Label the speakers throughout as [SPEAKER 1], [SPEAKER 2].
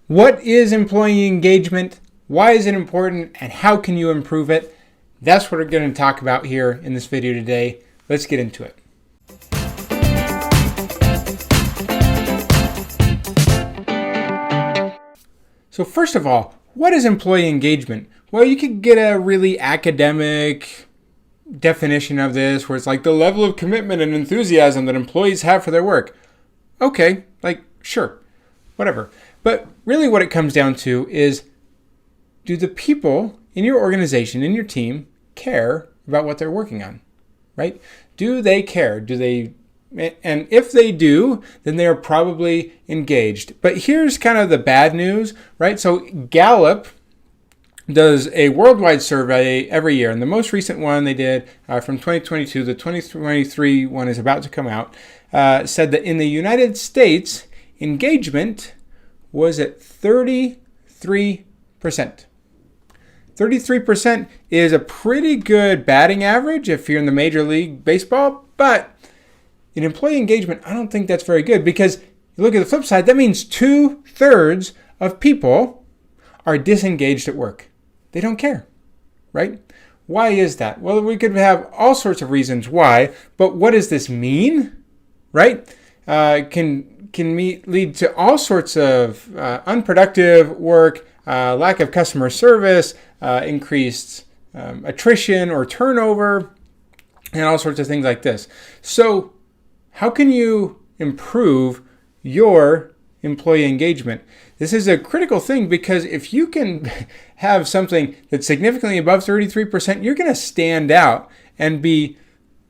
[SPEAKER 1] What is employee engagement? Why is it important? And how can you improve it? That's what we're going to talk about here in this video today. Let's get into it. So first of all, what is employee engagement? Well, you could get a really academic definition of this where it's like the level of commitment and enthusiasm that employees have for their work. Okay, sure, whatever. But really what it comes down to is, do the people in your organization, in your team, care about what they're working on, right? Do they care? And if they do, then they are probably engaged. But here's kind of the bad news, right? So Gallup does a worldwide survey every year. And the most recent one they did from 2022, the 2023 one is about to come out, said that in the United States, engagement was at 33%. 33% is a pretty good batting average if you're in the Major League Baseball, but in employee engagement, I don't think that's very good, because you look at the flip side, that means 2/3 of people are disengaged at work. They don't care, right? Why is that? Well, we could have all sorts of reasons why, but what does this mean, right? Can lead to all sorts of unproductive work, lack of customer service, increased attrition or turnover, and all sorts of things like this. So how can you improve your employee engagement? This is a critical thing, because if you can have something that's significantly above 33%, you're going to stand out and be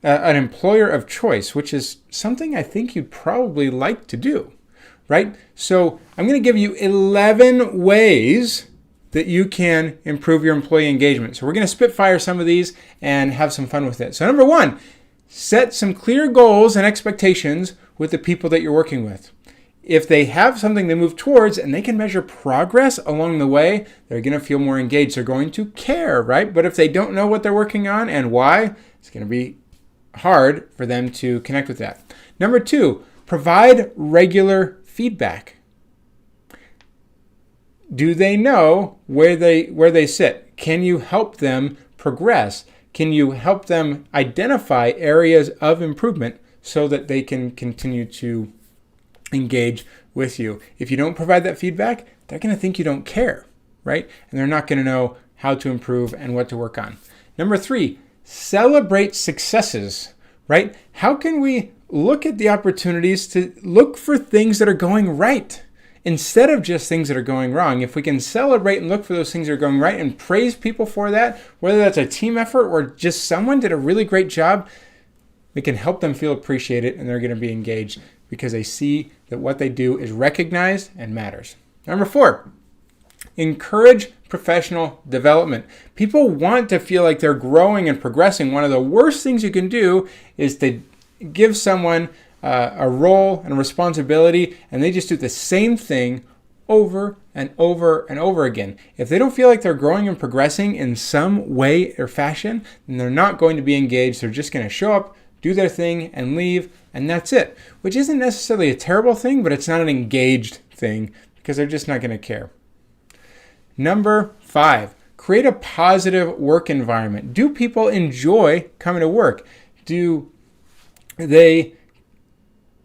[SPEAKER 1] an employer of choice, which is something I think you'd probably like to do, right? So I'm going to give you 11 ways that you can improve your employee engagement. So we're going to spitfire some of these and have some fun with it. So number one, set some clear goals and expectations with the people that you're working with. If they have something to move towards and they can measure progress along the way, they're going to feel more engaged. They're going to care, right? But if they don't know what they're working on and why, it's going to be hard for them to connect with that. Number two, provide regular feedback. Do they know where they sit? Can you help them progress? Can you help them identify areas of improvement so that they can continue to engage with you? If you don't provide that feedback, they're going to think you don't care, right? And they're not going to know how to improve and what to work on. Number three, celebrate successes, right? How can we look at the opportunities to look for things that are going right instead of just things that are going wrong? If we can celebrate and look for those things that are going right and praise people for that, whether that's a team effort or just someone did a really great job, we can help them feel appreciated, and they're going to be engaged because they see that what they do is recognized and matters. Number four, encourage professional development. People want to feel like they're growing and progressing. One of the worst things you can do is to give someone a role and a responsibility, and they just do the same thing over and over and over again. If they don't feel like they're growing and progressing in some way or fashion, then they're not going to be engaged. They're just going to show up, do their thing, and leave, and that's it. Which isn't necessarily a terrible thing, but it's not an engaged thing, because they're just not going to care. Number five, create a positive work environment. Do people enjoy coming to work? Do they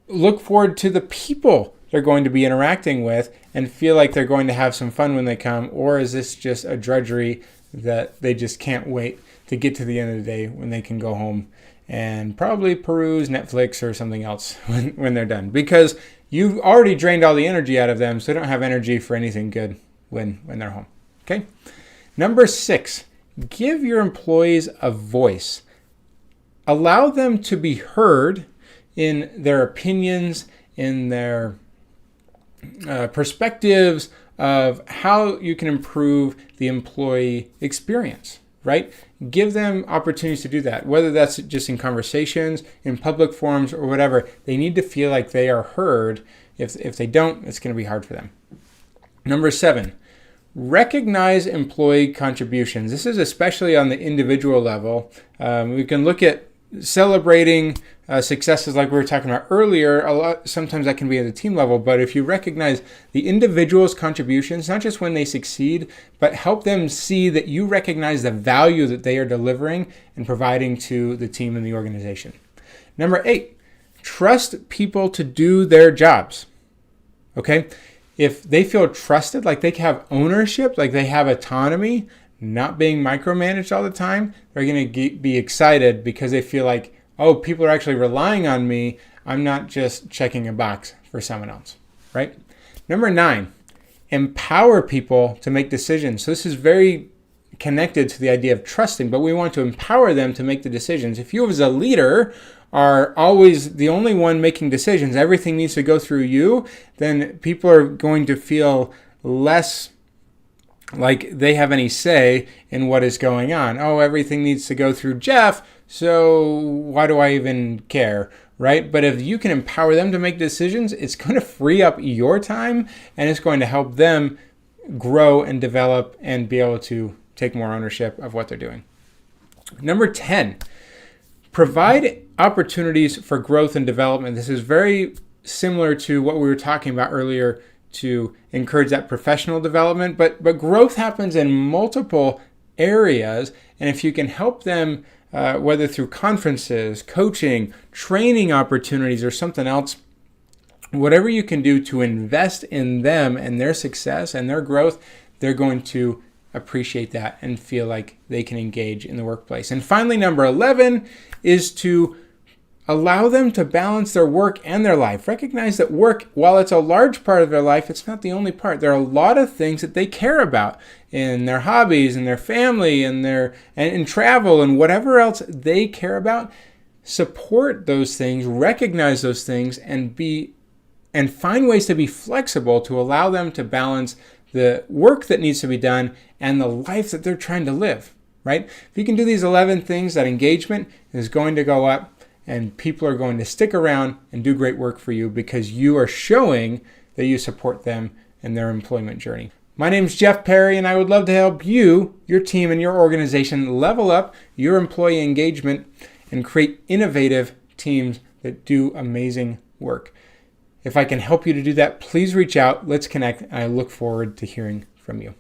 [SPEAKER 1] look forward to the people they're going to be interacting with and feel like they're going to have some fun when they come? Or is this just a drudgery that they just can't wait to get to the end of the day when they can go home and probably peruse Netflix or something else when they're done? Because you've already drained all the energy out of them, so they don't have energy for anything good when they're home. Okay? Number six, give your employees a voice. Allow them to be heard in their opinions, in their perspectives of how you can improve the employee experience, right? Give them opportunities to do that, whether that's just in conversations, in public forums, or whatever. They need to feel like they are heard. If they don't, it's going to be hard for them. Number seven, recognize employee contributions. This is especially on the individual level. We can look at celebrating successes like we were talking about earlier, sometimes that can be at the team level, but if you recognize the individual's contributions, not just when they succeed, but help them see that you recognize the value that they are delivering and providing to the team and the organization. Number 8, trust people to do their jobs. Okay? If they feel trusted, like they have ownership, like they have autonomy, not being micromanaged all the time, they're going to be excited because they feel like, oh, people are actually relying on me. I'm not just checking a box for someone else, right? Number 9, empower people to make decisions. So this is very connected to the idea of trusting, but we want to empower them to make the decisions. If you as a leader are always the only one making decisions, everything needs to go through you, then people are going to feel less like they have any say in what is going on. Oh, everything needs to go through Jeff, so why do I even care, right? But if you can empower them to make decisions, it's going to free up your time and it's going to help them grow and develop and be able to take more ownership of what they're doing. Number 10, provide opportunities for growth and development. This is very similar to what we were talking about earlier to encourage that professional development, but growth happens in multiple areas, and if you can help them, whether through conferences, coaching, training opportunities, or something else, whatever you can do to invest in them and their success and their growth, they're going to appreciate that and feel like they can engage in the workplace. And finally, number 11 is to allow them to balance their work and their life. Recognize that work, while it's a large part of their life, it's not the only part. There are a lot of things that they care about in their hobbies and their family and and travel and whatever else they care about. Support those things, recognize those things, and find ways to be flexible to allow them to balance the work that needs to be done and the life that they're trying to live, right? If you can do these 11 things, that engagement is going to go up and people are going to stick around and do great work for you because you are showing that you support them in their employment journey. My name is Jeff Perry, and I would love to help you, your team, and your organization level up your employee engagement and create innovative teams that do amazing work. If I can help you to do that, please reach out. Let's connect. I look forward to hearing from you.